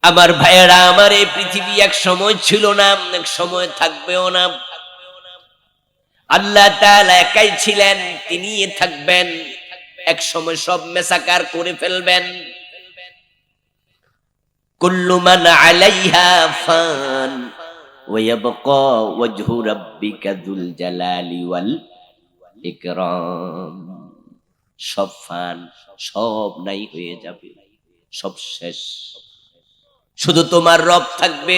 আমার ভাইয়েরা, আমার এই পৃথিবী এক সময় ছিল না, এক সময় থাকবেও না। আল্লাহ তাআলা একাই ছিলেন, তিনিই থাকবেন, এক সময় সব মেসাকার করে ফেলবেন। কুল্লু মান আলাইহা ফান ওয়া ইয়াবকা ওয়াজহু রাব্বিকা যুল জালালি ওয়াল ইকরাম। সব ফান, সব নাই হয়ে যাবে, সব শেষ, শুধু তোমার রব থাকবে।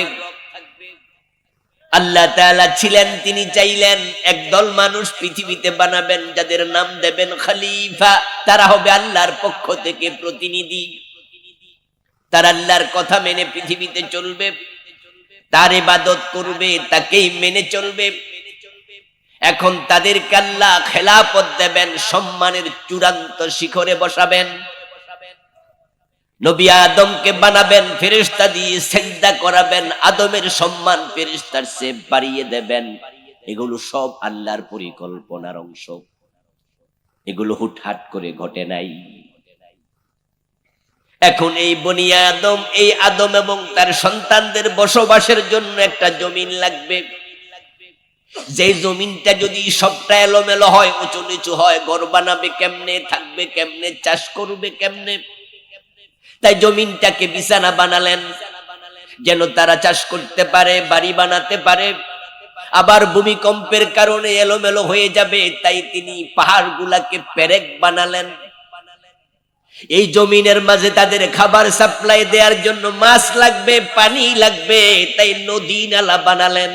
আল্লাহ তাআলা ছিলেন, তিনি চাইলেন একদল মানুষ পৃথিবীতে বানাবেন, যাদের নাম দেবেন খলিফা। তারা হবে আল্লাহর পক্ষ থেকে প্রতিনিধি, তারা আল্লাহর কথা মেনে পৃথিবীতে চলবে, তার ইবাদত করবে, তাকেই মেনে চলবে। এখন তাদেরকে আল্লাহ খেলাফত দেবেন, সম্মানের চূড়ান্ত শিখরে বসাবেন। নবী আদমকে বানাবেন, ফেরেশতা দিয়ে সিজদা করাবেন, আদমের সম্মান ফেরেশতার চেয়ে বাড়িয়ে দেবেন। এগুলো সব আল্লাহর পরিকল্পনার অংশ, এগুলো হুটহাট করে ঘটে নাই। এখন এই বনি আদম, এই আদম এবং তার সন্তানদের বসবাসের জন্য একটা জমিন লাগবে। যে জমিনটা যদি সবটা এলোমেলো হয়, উঁচু নিচু হয়, ঘর বানাবে কেমনে, থাকবে কেমনে, চাষ করবে কেমনে? তাই জমিনটাকে বিছানা বানালেন, যেন তারা চাষ করতে পারে, বাড়ি বানাতে পারে। আবার ভূমিকম্পের কারণে এলোমেলো হয়ে যাবে, তাই তিনি পাহাড় গুলাকে পেরেক বানালেন। এই জমিনের মাঝে তাদের খাবার সাপ্লাই দেওয়ার জন্য মাছ লাগবে, পানি লাগবে, তাই নদী নালা বানালেন।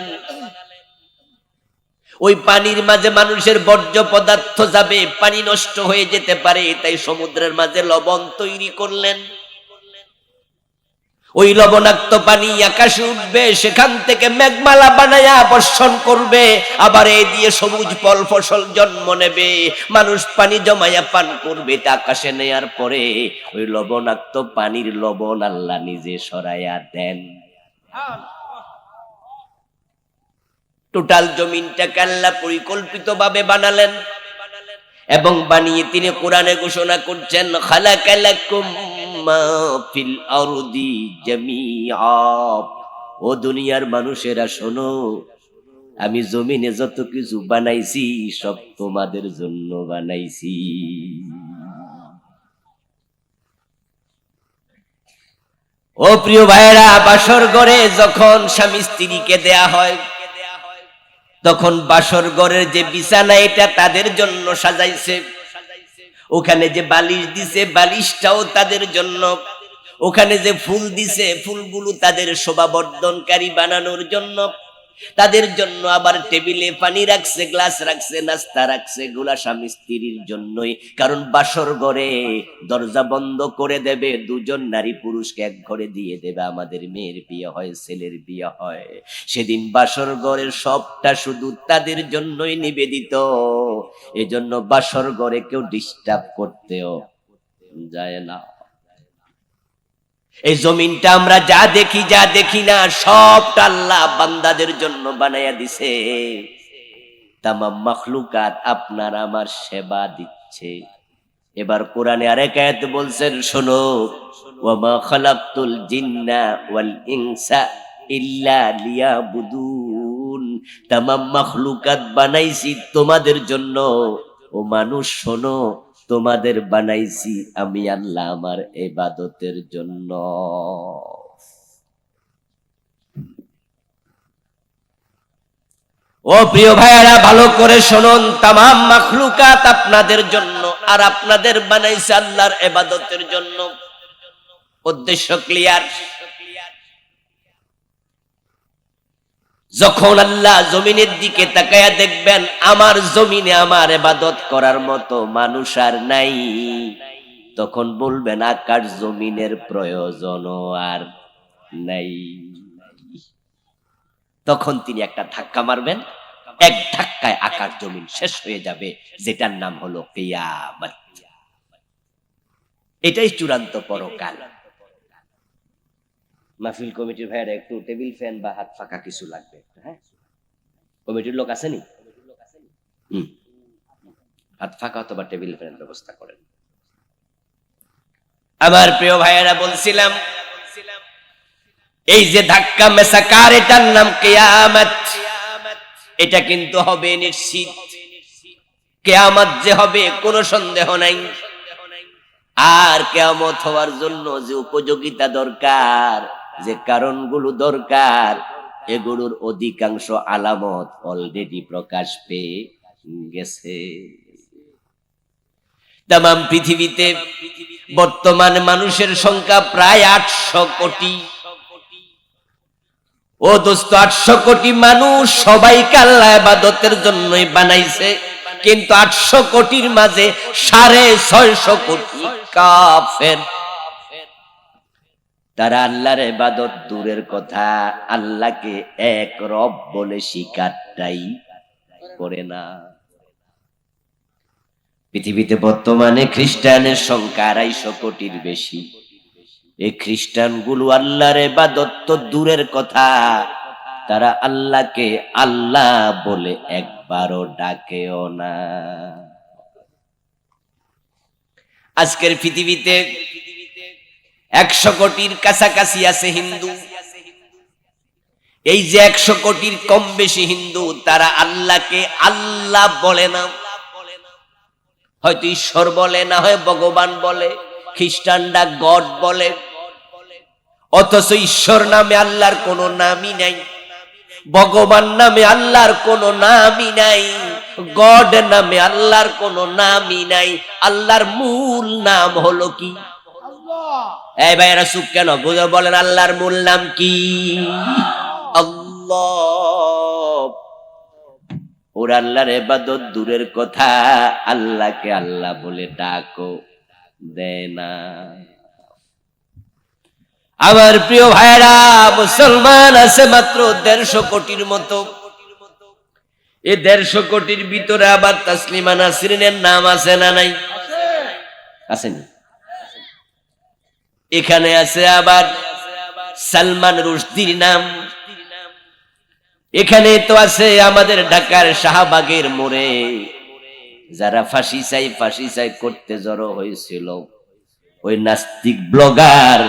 ওই পানির মাঝে মানুষের বর্জ্য পদার্থ যাবে, পানি নষ্ট হয়ে যেতে পারে, তাই সমুদ্রের মাঝে লবণ তৈরি করলেন। ওই লবণাক্ত পানি আকাশে উঠবে, সেখান থেকে মেঘমালা বানায়া বর্ষণ করবে, আবার এই দিয়ে সবুজ ফল ফসল জন্ম নেবে, মানুষ পানি জমায়া পান করবে। এটা আকাশে নেয়ার পরে ওই লবণাক্ত পানির লবণ আল্লাহ নিজে সরাইয়া দেন। টোটাল জমিনটাকে আল্লাহ পরিকল্পিত ভাবে বানালেন, এবং বানিয়ে তিনি কোরআনে ঘোষণা করছেন, খালাকালাকুম মা ফিল আরদি জামিআ। ও দুনিয়ার মানুষেরা শোনো, আমি জমিনে যত কিছু বানাইছি সব তোমাদের জন্য বানাইছি। ও প্রিয় ভাইরা, বাসর ঘরে যখন স্বামী স্ত্রীকে দেয়া হয়, তখন বাসর ঘরের যে বিছানা, এটা তাদের জন্য সাজাইছে। ওখানে যে বালিশ দিছে, বালিশটাও তাদের জন্য। ওখানে যে ফুল দিছে, ফুলগুলো তাদের শোভাবর্ধনকারী বানানোর জন্য, তাদের জন্য। আবার টেবিলে পানি রাখছে, গ্লাস রাখছে, নাস্তা রাখছে, এগুলা স্বামী স্ত্রীর জন্যই। কারণ বাসর ঘরে দরজা বন্ধ করে দেবে, দুজন নারী পুরুষকে এক ঘরে দিয়ে দেবে। আমাদের মেয়ের বিয়ে হয়, ছেলের বিয়ে হয়, সেদিন বাসর ঘরের সবটা শুধু তাদের জন্যই নিবেদিত। এজন্য বাসর ঘরে কেউ ডিস্টার্ব করতেও যায় না। এই জমিনটা আমরা যা দেখি যা দেখি না, সবটা আল্লাহ বান্দাদের জন্য বানাইয়া দিছে। তামাম মাখলুকাত আপনার আমার সেবা দিচ্ছে। এবার কোরআনে আরেক আয়াতে বলছেন, শোনো, ওয়ামা খালাকতুল জিন্না ওয়াল ইনসা ইল্লা লিয়াবুদুন। তামাম মাখলুকাত বানাইছি তোমাদের জন্য। ও মানুষ শোনো, তোমাদের বানাইছি আমি আল্লাহ আমার ইবাদতের জন্য। ও প্রিয় ভাইয়েরা, ভালো করে শুনুন, তামাম মাখলুকাত আপনাদের জন্য, আর আপনাদের বানাইছে আল্লাহর ইবাদতের জন্য। উদ্দেশ্য ক্লিয়ার। যখন আল্লাহ জমিনের দিকে তাকায়া দেখবেন আমার জমিনে আমার ইবাদত করার মতো মানুষ আর নাই, তখন বলবেন আকাশ জমিনের প্রয়োজন আর নাই। তখন তিনি একটা ধাক্কা মারবেন, এক ধাক্কায় আকাশ জমিন শেষ হয়ে যাবে, যেটার নাম হলো কিয়ামত। এটাই চূড়ান্ত পরকাল। মাহফিল কমিটির ভাইরা একটু টেবিল ফ্যান বা হাত ফাঁকা কিছু লাগবে, হ্যাঁ? কমিটির লোক আসেনি? হাত ফাঁকা অথবা টেবিল ফ্যানের ব্যবস্থা করেন। আমার প্রিয় ভাইয়েরা, বলছিলাম এই যে ধাক্কা মেসাকার, এটার নাম কিয়ামত। এটা কিন্তু হবে নিশ্চিত, কিয়ামত যে হবে কোনো সন্দেহ নাই। আর কিয়ামত হওয়ার জন্য যে উপযোগিতা দরকার, যে কারণগুলো দরকার, এগুলোর অধিকাংশ আলামত অলরেডি প্রকাশ পেয়ে গেছে। তামাম পৃথিবীতে বর্তমান মানুষের সংখ্যা প্রায় 800 কোটি। ও দোস্ত, 800 কোটি মানুষ, সবাইকে আল্লাহ ইবাদতের জন্যই বানাইছে, কিন্তু 800 কোটির মাঝে 650 কোটি কাফের। তারা আল্লাহর ইবাদত দূরের কথা, আল্লাহকে এক রব বলে স্বীকারটাই করে না। পৃথিবীতে বর্তমানে খ্রিস্টানের সংখ্যা 250 কোটির বেশি। এই খ্রিস্টানগুলো আল্লাহর ইবাদত তো দূরের কথা, তারা আল্লাহকে আল্লাহ বলে একবারও ডাকেও না। আজকের পৃথিবীতে 100 কোটির কাছাকাছি আছে হিন্দু। এই যে 100 কোটির কম বেশি হিন্দু, তারা আল্লাহকে আল্লাহ বলে না, হয়তো ঈশ্বর বলে, না হয় ভগবান বলে, খ্রিস্টানরা গড বলে। অথচ ঈশ্বর নামে আল্লাহর কোনো নামই নাই, ভগবান নামে আল্লাহর কোনো নামই নাই, গড নামে আল্লাহর কোনো নামই নাই। আল্লাহর মূল নাম হলো কি? এই ভাইরা চুপ কেন? বুঝে বলেন, আল্লাহর মূল নাম কি? আল্লাহ। ওর আল্লাহর ইবাদত দূরের কথা, আল্লাহকে আল্লাহ বলে ডাকো দেয় না। আমার প্রিয় ভাইরা, মুসলমান আছে মাত্র 150 কোটির মতো। এই 150 কোটির ভিতরে আবার তাসলিমা নাসরিনের নাম আছে না নাই? আসেনি? এখানে আছে আবার সালমান রুশদির নাম। এখানে তো আছে আমাদের ঢাকার শাহবাগের মোড়ে যারা ফাঁসি চাই করতে জড়ো হয়েছিল, ওই নাস্তিক ব্লগার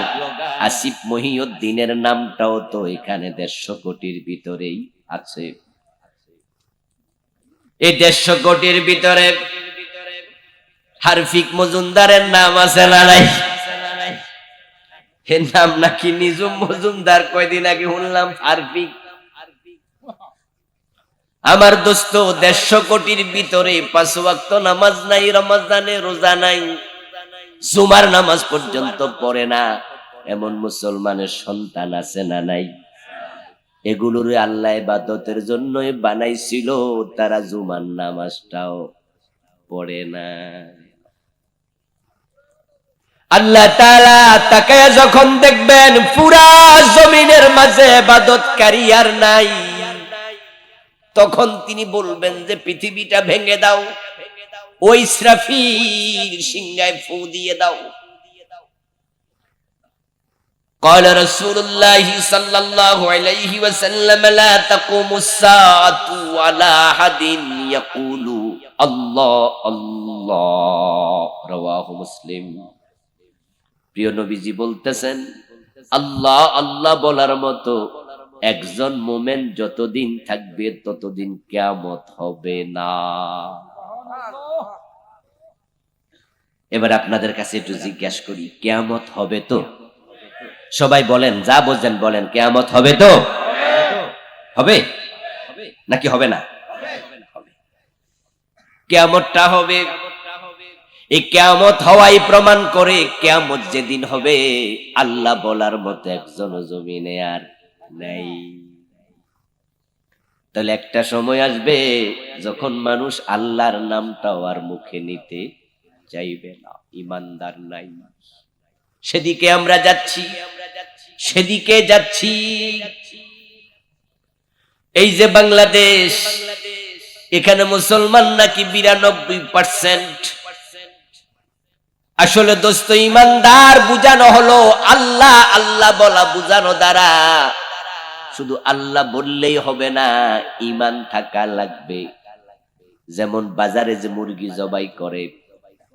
আসিফ মহিউদ্দিনের নামটাও তো এখানে 150 কোটির ভিতরেই আছে। এই 150 কোটির ভিতরে হারফিক মজুমদারের নাম আছে না নাই? এর নাম নাকি নিজুম মজুমদার, কয়দিন আগে শুনলাম হারফিক। আমার দোস্ত, 150 কোটির ভিতরে 5 ওয়াক্ত নামাজ নাই, রমজানে রোজা নাই, জুমার নামাজ পর্যন্ত পড়ে না, এমন মুসলমানের সন্তান আছে না নাই? এগুলোর আল্লাহ ইবাদতের জন্যই বানাইছিল, তারা জুমার নামাজটাও পড়ে না। আল্লাহ তাআলা তাকায়া যখন দেখবেন পুরা জমিনের মাঝে ইবাদতকারী আর নাই, তখন তিনি বলবেন যে পৃথিবীটা ভেঙে দাও, ওই ইসরাফিল সিংহায় ফু দিয়ে দাও। قال رسول الله صلى الله عليه وسلم لا تقوم الساعة على أحد يقول الله الله رواه মুসলিম। প্রিয় নবীজি বলতেছেন, আল্লাহ আল্লাহ বলার মতো একজন মুমিন যতদিন থাকবে ততদিন কিয়ামত হবে না। এবার আপনাদের কাছে একটু জিজ্ঞাসা করি, কিয়ামত হবে তো? সবাই বলেন, যা বোঝেন বলেন, কিয়ামত হবে তো? হবে নাকি হবে না? কিয়ামতটা হবে। এই কিয়ামত হওয়াই প্রমাণ করে কিয়ামত যেদিন হবে আল্লাহ বলার মতো একজন জমিনে আর নাই। তাহলে একটা সময় আসবে যখন মানুষ আল্লাহর নামটাও আর মুখে নিতে চাইবে না, ইমানদার নাই। সেদিকে আমরা যাচ্ছি, সেদিকে যাচ্ছি। এই যে বাংলাদেশ, এখানে মুসলমান নাকি 92%। আসলে দোস্ত, ইমানদার বুঝানো হলো আল্লাহ আল্লাহ বলা বুঝানো দ্বারা শুধু আল্লাহ বললেই হবে না, ঈমান থাকা লাগবে। যেমন বাজারে যে মুরগি জবাই করে,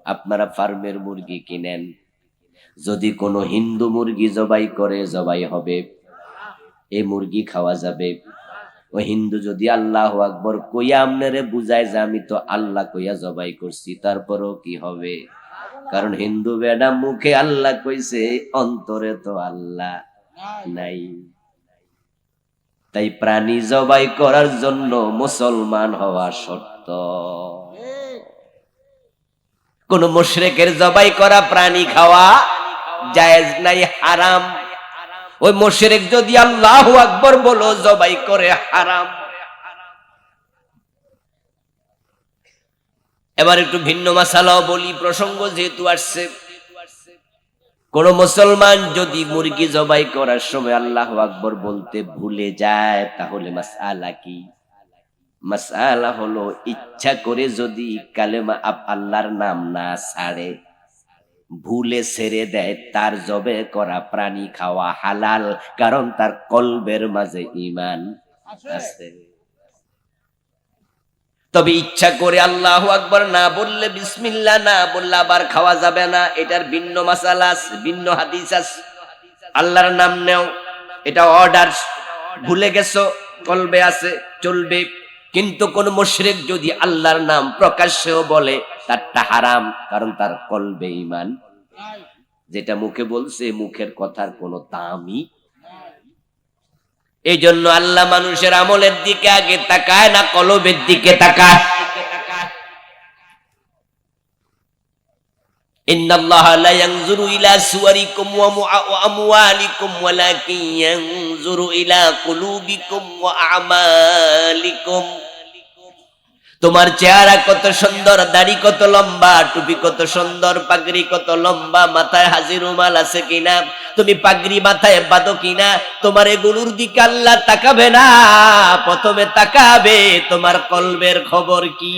আপনারা ফার্মের মুরগি কিনেন, যদি কোনো হিন্দু মুরগি জবাই করে জবাই হবে, এই মুরগি খাওয়া যাবে? ও হিন্দু যদি আল্লাহু আকবার কইয়া আমনেরে বুঝায় যে আমি তো আল্লাহ কইয়া জবাই করছি, তারপরও কি হবে? কারণ হিন্দু বেডা মুখে আল্লাহ কইছে, অন্তরে তো আল্লাহ নাই। তাই প্রাণী জবাই করার জন্য মুসলমান হওয়া শর্ত। কোন মুশরিকের জবাই করা প্রাণী খাওয়া জায়েজ নাই, হারাম। ওই মুশরিক যদি আল্লাহু আকবার বলো জবাই করে হারাম। এবার একটু ভিন্ন মাসালাও বলি, প্রসঙ্গ যেহেতু আসছে। কোন মুসলমান যদি মুরগি জবাই করার সময় আল্লাহু আকবার বলতে ভুলে যায়, তাহলে মাসআলা কি? মাসআলা হলো ইচ্ছা করে যদি কালেমা আল্লাহর নাম না ছাড়ে, ভুলে ছেড়ে দেয়, তার জবে করা প্রাণী খাওয়া হালাল, কারণ তার কলবের মাঝে ঈমান আছে। তবে ইচ্ছা করে আল্লাহু আকবার না বললে, বিসমিল্লাহ না বললে আবার খাওয়া যাবে না, এটার ভিন্ন মাসালা আছে, ভিন্ন হাদিস আছে। আল্লাহর নাম নেও, এটা অর্ডার, ভুলে গেছো, কলবে আছে, চলবে। কিন্তু কোন মুশরিক যদি আল্লাহর নাম প্রকাশ্যেও বলে, তারটা হারাম, কারণ তার কলবে ঈমান। যেটা মুখে বলছে, মুখের কথার কোনো দামই। এই জন্য আল্লাহ মানুষের আমলের দিকে আগে তাকায় না, কলবের দিকে তাকায়। ইন্নাল্লাহা লা ইয়ানজুরু ইলা সুওয়ারিকুম ওয়া আমওয়ালিকুম ওয়ালাকিন ইয়ানজুরু ইলা কুলুবিকুম ওয়া আমালিকুম। তোমার চেহারা কত সুন্দর, দাড়ি কত লম্বা, টুপি কত সুন্দর, পাগড়ি কত লম্বা, মাথায় হাজির রুমাল আছে কিনা, তুমি পাগড়ি মাথায় বাঁধো কিনা, তোমার এগুলোর দিকে আল্লাহ তাকাবে না, প্রথমে তাকাবে তোমার কলবের খবর কি।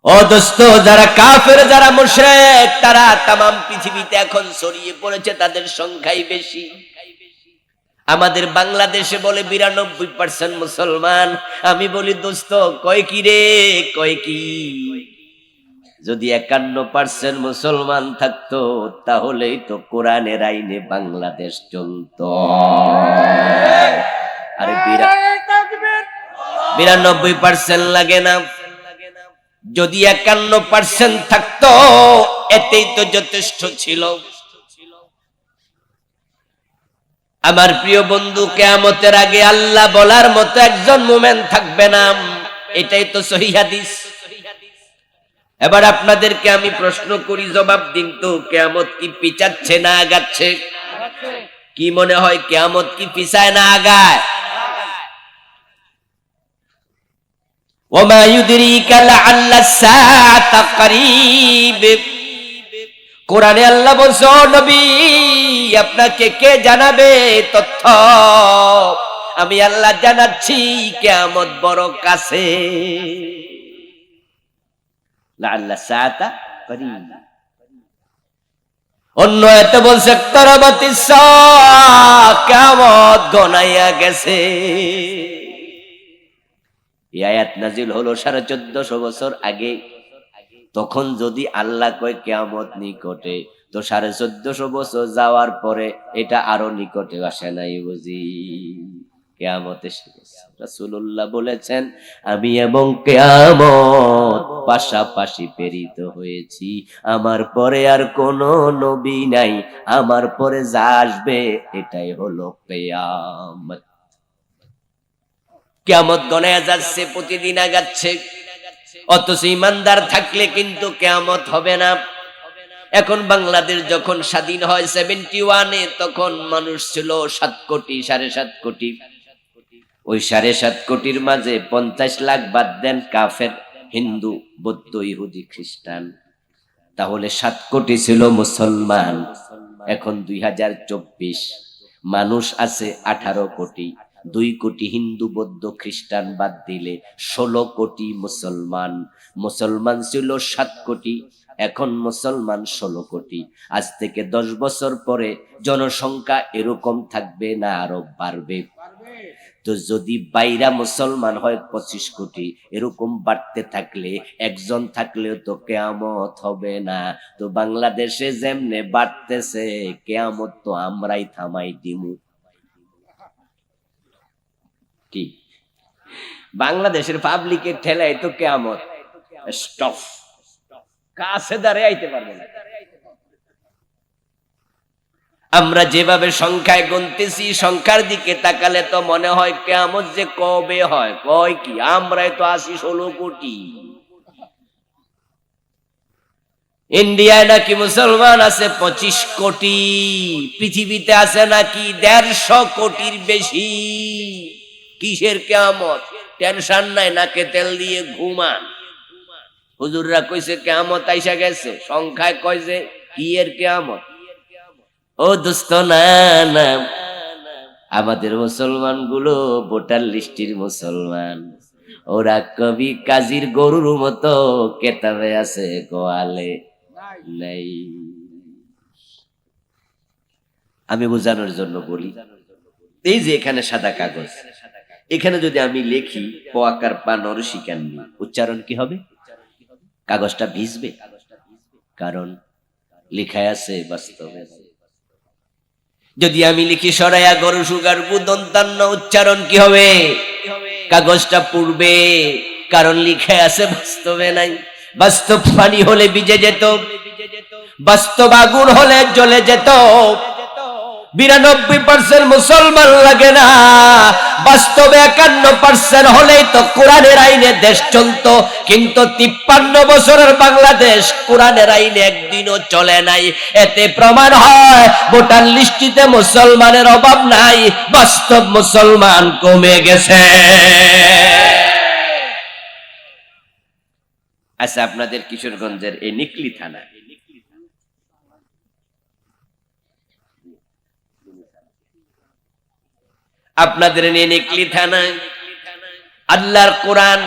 ও দোস্ত, যারা কাফের, যারা মুশরিক, তারা তামাম পৃথিবীতে এখন ছড়িয়ে পড়েছে, তাদের সংখ্যাই বেশি। আমাদের বাংলাদেশে বলে 92% মুসলমান। আমি বলি দোস্ত, কয় কি রে, কয় কি? যদি 51% মুসলমান থাকতো, তাহলেই তো কোরআনের আইনে বাংলাদেশ চলতো। আরে 92% লাগে না, যদি 51% থাকতো, এতেই তো যথেষ্ট ছিল। আমার প্রিয় বন্ধু, কিয়ামতের আগে আল্লাহ বলার মতো একজন মুমিন থাকবে না, এটাই তো সহিহ হাদিস। এবার আপনাদেরকে আমি প্রশ্ন করি, জবাব দিন তো, কিয়ামত কি পিছাচ্ছে না আগাচ্ছে? কি মনে হয়, কিয়ামত কি পিছায় না আগায়? ওমা ইউদরিকা লাআল্লা সাআতা করিব। কোরআনে আল্লাহ বলছে, ও নবী, আপনাকে কে জানাবে তথ্য? আমি আল্লাহ জানাচ্ছি, কিয়ামত বড় কাছে। লাআল্লা সাআতা করিব। অন্য এত বলছে ইকতারাবাতিস সাআ, কিয়ামত ঘনাইয়া গেছে। এই আয়াত নাজিল হলো 1450 বছর আগে। তখন যদি আল্লাহ কয় কিয়ামত নিকটে, তো 1450 বছর যাওয়ার পরে এটা আরো নিকটে আসে নাই বুঝি? কিয়ামত এসে গেছে। রাসূলুল্লাহ বলেছেন, আমি এবং কিয়ামত পাশাপাশি প্রেরিত হয়েছি, আমার পরে আর কোনো নবী নাই, আমার পরে যা আসবে এটাই হলো কিয়ামত। কিয়ামত গণায়া যাচ্ছে, প্রতিদিন আগাচ্ছে, অথচ ঈমানদার থাকলে কিন্তু কিয়ামত হবে না। এখন বাংলাদেশ যখন স্বাধীন হয় 71-এ, তখন মানুষ ছিল 7 কোটি, 7.5 কোটি। ওই 7.5 কোটির মাঝে 50 লাখ বাদ দেন কাফের, হিন্দু, বৌদ্ধ, ইহুদি, খ্রিস্টান, তাহলে 7 কোটি ছিল মুসলমান। এখন 2024, মানুষ আছে 18 কোটি। 2 কোটি হিন্দু, বৌদ্ধ, খ্রিস্টান বাদ দিলে 16 কোটি মুসলমান। মুসলমান ছিল 7 কোটি, এখন মুসলমান 16 কোটি। আজ থেকে 10 বছর পরে জনসংখ্যা এরকম থাকবে না আরো বাড়বে? তো যদি বাইরা মুসলমান হয় 25 কোটি, এরকম বাড়তে থাকলে একজন থাকলেও তো কেয়ামত হবে না। তো বাংলাদেশে যেমনে বাড়তেছে, কেয়ামত তো আমরাই থামাই দিমু। কি বাংলাদেশের পাবলিকের ঠেলায় তো কেয়ামত স্টপ, কাছে দাঁড়িয়ে আইতে পারবে না। আমরা যেভাবে সংখ্যায় গুনতেছি, সংখ্যার দিকে তাকালে তো মনে হয় কিয়ামত যে কবে হয়। কয় কি, আমরাই তো 80-16 কোটি। ইন্ডিয়ায় নাকি মুসলমান আছে 25 কোটি, পৃথিবীতে আছে নাকি 150 কোটির বেশি। কিসের কিয়ামত? টেনশন নাই, নাকে তেল দিয়ে ঘুমান। হুজুররা কইছে কিয়ামত আইসা গেছে, সংখ্যায় কয় যে কি এর কিয়ামত। ও দোস্ত, না না, আমাদের মুসলমান গুলো ভোটার লিস্টির মুসলমান, ওরা কবি কাজীর গরুর মতো কেতাবে আছে, গোয়ালে নাই। আমি বোঝানোর জন্য বলি, এই যে এখানে সাদা কাগজ, এখানে যদি আমি লিখি পোয়াকার পা নরসিকান্নি, উচ্চারণ কি হবে? কাগজটা ভিজবে, কারণ লেখায় আছে বাস্তবে। যদি আমি লিখি সরাইয়া গরু সুগার দন্তান্ন, উচ্চারণ কি হবে? কাগজটা পুড়বে, কারণ লিখে আছে বাস্তবে নাই। বাস্তব পানি হলে ভিজে যেত, বাস্তব আগুন হলে জ্বলে যেত। 92% মুসলমান লাগে না, বাস্তবে 51% হলেই তো কোরআনের আইনে দেশ চলতো। কিন্তু 53 বছরের বাংলাদেশ কোরআনের আইনে একদিনও চলে নাই। এতে প্রমাণ হয় ভোটার লিস্টিতে মুসলমানের অভাব নাই, বাস্তব মুসলমান কমে গেছে। আচ্ছা, আপনাদের কিশোরগঞ্জের এই নিকলি থানা, আপনাদের নিকলি থানায় আল্লাহর কোরআন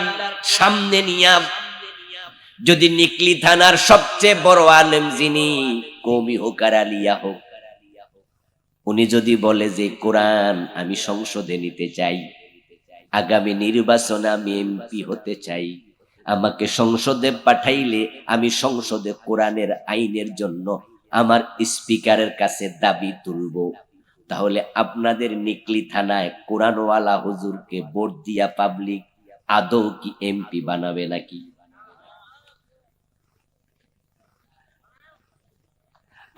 সামনে নিয়া যদি নিকলি থানার সবচেয়ে বড় আলেম যিনি, কওমি হোক আর আলিয়া হোক, উনি যদি বলে যে কোরআন আমি সংসদে নিতে চাই, আগামী নির্বাচনে আমি এমপি হতে চাই, আমাকে সংসদে পাঠাইলে আমি সংসদে কোরআনের আইনের জন্য আমার স্পিকারের কাছে দাবি তুলব, তাহলে আপনাদের নিকলি থানায় কোরআনওয়ালা হুজুরকে ভোট দিয়া পাবলিক আদৌ কি এমপি বানাবে নাকি?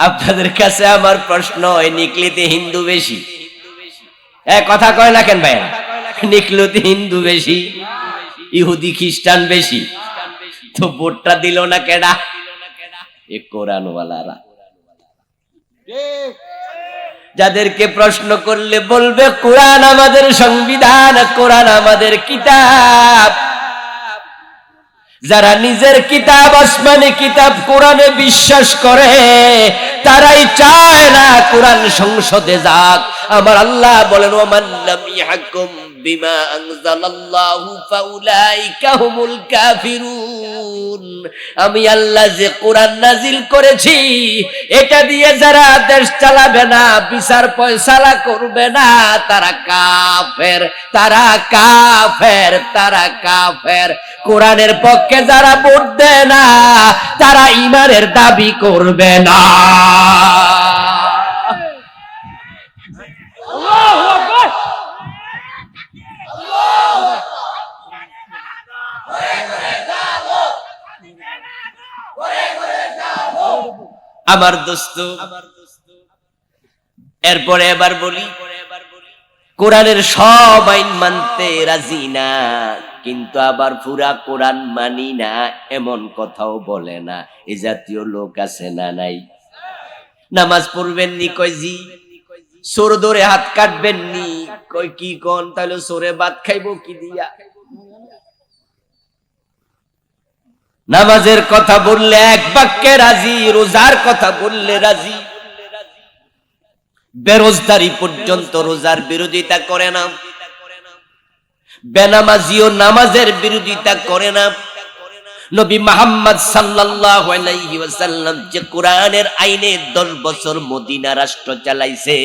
আপনাদের কাছে আমার প্রশ্ন, এই নিকলিতে হিন্দু বেশি? কথা কয় না কেন ভাইয়া? নিকলিতে হিন্দু বেশি, ইহুদি খ্রিস্টান বেশি, তো ভোটটা দিল না কেডা? এ কোরআনওয়ালারা। যাদেরকে প্রশ্ন করলে বলবে কোরআন আমাদের সংবিধান, কোরআন আমাদের কিতাব। যারা নিজের কিতাব, আসমানি কিতাব কোরআনে বিশ্বাস করে, তারাই চায় না কোরআন সংসদে যাক। আমার আল্লাহ বলেন, ওমান লাম ইয়াহকুম বিমা আনজালাল্লাহু ফাউলাইকা হুমুল কাফিরুন। আমি আল্লাহ যে কোরআন নাজিল করেছি, এটা দিয়ে যারা দেশ চালাবে না, বিচার ফয়সালা করবে না, তারা কাফের, তারা কাফের, তারা কাফের। কোরআনের পক্ষে যারা ভোট দেয় না, তারা ঈমানের দাবি করবে না। আমার দোস্ত, এরপরে এবার বলি, কোরআনের সব আইন মানতে রাজি না, কিন্তু আবার পুরা কোরআন মানি না এমন কথাও বলে না। এ জাতীয় লোক আছে না নাই? নামাজ পড়বেন নি? কয় জি। সোর ধরে হাত কাটবেন নি? কয় কি কোন, তাহলে সোরে ভাত খাইবো কি দিয়া? নামাজের কথা বললে এক বাক্যে রাজি, রোজার কথা বললে রাজি, বেরোজগারি পর্যন্ত রোজার বিরোধিতা করে না, বেনামাজিও নামাজের বিরোধিতা করে না, নবী মুহাম্মদ সাল্লাল্লাহু আলাইহি ওয়াসাল্লাম যে কোরআনের আইনে 10 বছর মদিনা রাষ্ট্র চালাইছে,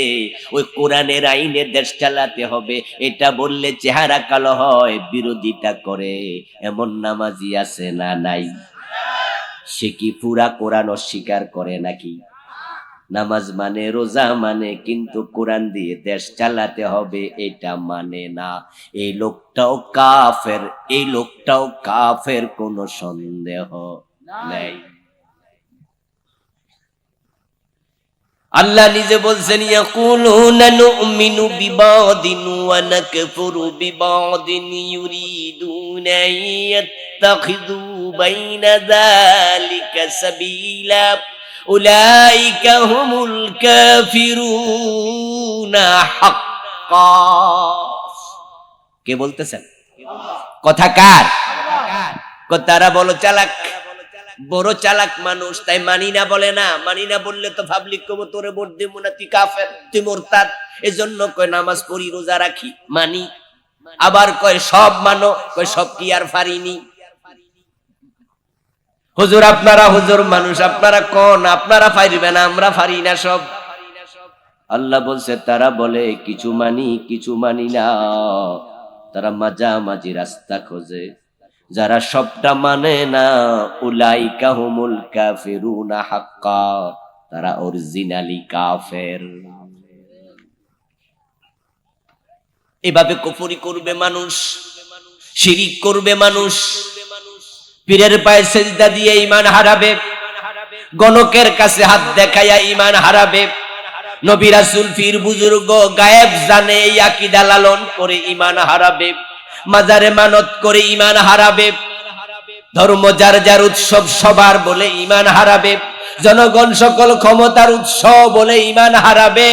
ওই কোরআনের আইনে দেশ চালাতে হবে এটা বললে চেহারা কালো হয়, বিরোধিতা করে এমন নামাজি আছে না নাই? সে কি পুরা কোরআন অস্বীকার করে নাকি? নামাজ মানে, রোজা মানে, কিন্তু কোরআন দিয়ে দেশ চালাতে হবে এটা মানে না। এই লোকটাও কাফের, এই লোকটাও কাফের, কোনো সন্দেহ নেই। আল্লাহ নিজে বলছেন, ইয়াকুলুনা নুমিনু বিবাদিন ওয়া নাকফুরু বিবাদিন ইউরিদুনা ইয়াত্তাখিযু বাইনা যালিকা সাবিলা উলাইকা হুমুল কাফিরুনা হাক্কা। কে বলতেছেন? কথা কার? তারা বলো চালাক, বড় চালাক মানুষ, তাই মানি না বলে না। মানি না বললে তো পাবলিক কব তোরে ভোট দিব না, তুই কাফের, তুই মুরতাদ। এজন্য কয় নামাজ পড়ি, রোজা রাখি, মানি। আবার কয় সব মানো, কয় সব কি আর পারিনি। হুজুর আপনারা হুজুর মানুষ, আপনারা কোন, আপনারা পারবেন, আমরা পারি না সব। আল্লাহ বলছে তারা বলে কিছু মানি কিছু মানি না, তারা মাঝামাঝি রাস্তা খোঁজে। যারা সবটা মানে না, উলাইকা হুমুল কাফিরুনা হাক্কা, তারা অরিজিনালি কাফের। এভাবে কুফরি করবে মানুষ, শিরিক করবে মানুষ, পীরের পায়ে সেজদা দিয়ে ঈমান হারাবে, গণকের কাছে হাত দেখাইয়া ঈমান হারাবে, নবী রাসূল পীর বুজুর্গ গায়েব জানে এই আকীদা লালন করে ঈমান হারাবে, মাজারে মানত করে ঈমান হারাবে, ধর্ম যার যার উৎসব সবার বলে ঈমান হারাবে, জনগণ সকল ক্ষমতার উৎস বলে ঈমান হারাবে।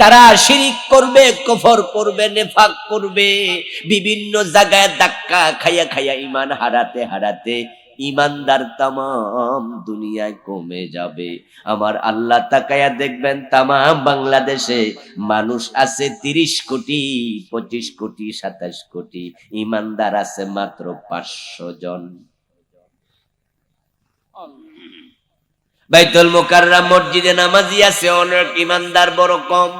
তারা শিরিক করবে, কুফর করবে, নেফাক করবে, বিভিন্ন জায়গায় ধাক্কা খাইয়া খাইয়া ঈমান হারাতে হারাতে ঈমানদার তামাম দুনিয়ায় কমে যাবে। আমার আল্লাহ তাকায়া দেখবেন তামাম বাংলাদেশে মানুষ আছে 30 কোটি, 25 কোটি, 27 কোটি, ঈমানদার আছে মাত্র 500 জন। বাইতুল মুকাররম মসজিদে নামাজি আছে অনেক, ঈমানদার বড় কম।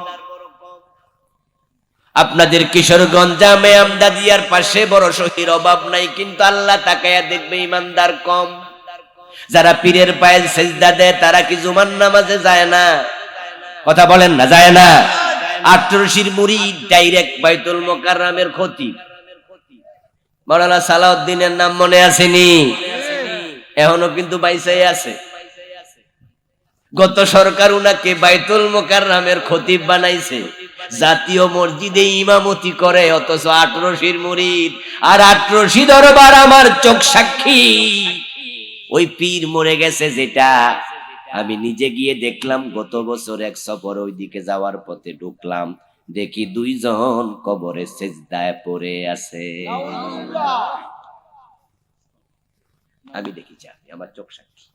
আপনাদের কিশোরগঞ্জ জামে আমদাদিয়ার পাশে বড় শহীর অভাব নাই, কিন্তু আল্লাহ তাকায়া দেখবে ঈমানদার কম। যারা পীরের পায়ে সেজদা দেয় তারা কি জুমার নামাজে যায় না? কথা বলেন না, যায় না? আটরশির মুরিদ ডাইরেক্ট বাইতুল মুকাররমের খতিব মাওলানা সালাউদ্দিনের নাম মনে আসেনি? এখনো কিন্তু বাইসাই আছে। গত সরকার উনাকে বাইতুল মুকাররমের খতিব বানাইছে, জাতীয় মসজিদে ইমামতি করে, অথচ আটরশির মুরিদ। আর আটরশি দরবার আমার চোখ সাক্ষী, ওই পীর মরে গেছে, যেটা আমি নিজে গিয়ে দেখলাম গত বছর এক সফর, ওইদিকে যাওয়ার পথে ঢুকলাম, দেখি 2 জন কবরে সেজদায় পড়ে আছে। আমি দেখেছি, আমার চোখ সাক্ষী,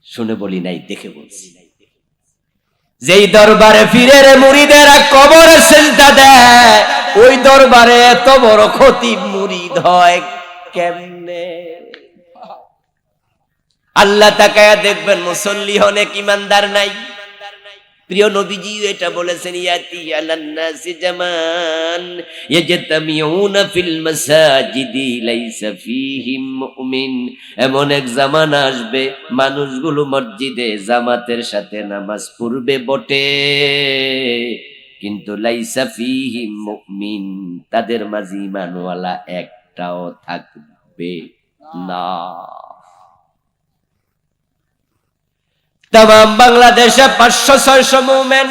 শুনে বলি নাই, দেখে বলছি। যেই দরবারে পীরের মুরিদেরা কবরে সেজদা দেয়, ওই দরবারে এত বড় খতিব মুরিদ হয় কেমনে? আল্লাহ তাকায়া দেখবেন মুসল্লি অনেক, ঈমানদার নাই। প্রিয় নবীজি এটা বলেছেন, ইয়াতি আলান নাসি জামান ইয়াজতামিউনা ফিল মাসাজিদি লাইসা ফীহিম মুমিন। এমন এক জামানা আসবে মানুষগুলো মসজিদে জামাতের সাথে নামাজ পড়বে বটে, কিন্তু লাইসা ফীহিম মুমিন, তাদের মাঝে ঈমানওয়ালা একটাও থাকবে না। तमाम बांग्लादेशे 500-600 मोमेन,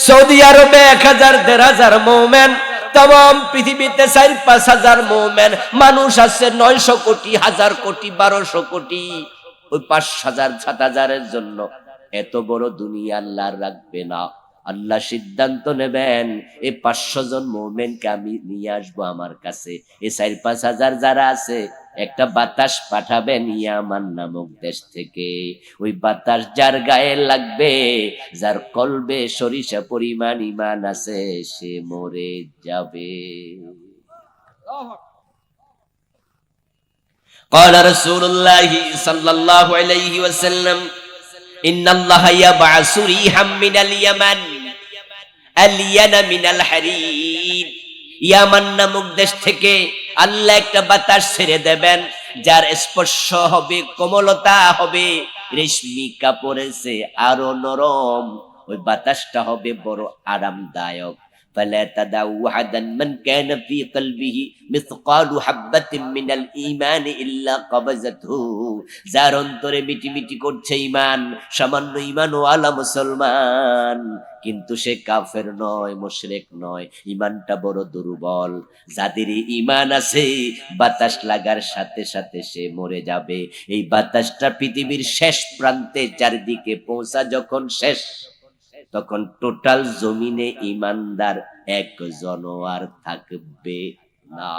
सऊदी अरबे 1000-1500 मोमेन, तमाम पृथिवीते 4-5 मोमेन मानुष आछे 900 कोटी, 1000 कोटी, 1200 कोटी। ওই 5000-7000 এর জন্য এত বড় দুনিয়া আল্লাহ রাখবে না। আল্লাহ সিদ্ধান্ত নেবেন এই 500 জন মুমিনকে আমি নিয়ে আসবো আমার কাছে। এই 4-5000 যারা আছে একটা বাতাস পাঠাবেন ইয়ামান নামক দেশ থেকে, ওই বাতাস যার গায়ে লাগবে, যার কলবে সরিষা পরিমাণ ঈমান আছে, সে মরে যাবে। قال رسول الله صلى الله عليه وسلم إن الله يبعث ريحا من اليمن ألين من الحرير ইয়ামান নামক দেশ থেকে আল্লাহ একটা বাতাস ছেড়ে দেবেন, যার স্পর্শ হবে, কোমলতা হবে রেশমি কাপড়ের চেয়ে আরো নরম। ওই বাতাসটা হবে বড় আরামদায়ক। فلا تدعوا أحدا من كان في قلبه مثقال حبة من الإيمان إلا قبضته। যার অন্তরে মিটি মিটি করছে ঈমান, সামান্য ঈমান ওয়ালা মুসলমান, কিন্তু সে কাফের নয়, মুশরিক নয়, ঈমানটা বড় দুর্বল। যাদের ঈমান আছে বাতাস লাগার সাথে সাথে সে মরে যাবে। এই বাতাসটা পৃথিবীর শেষ প্রান্তে চারদিকে পৌঁছা যখন শেষ, তখন টোটাল জমিনে ইমানদার একজনও আর থাকবে না।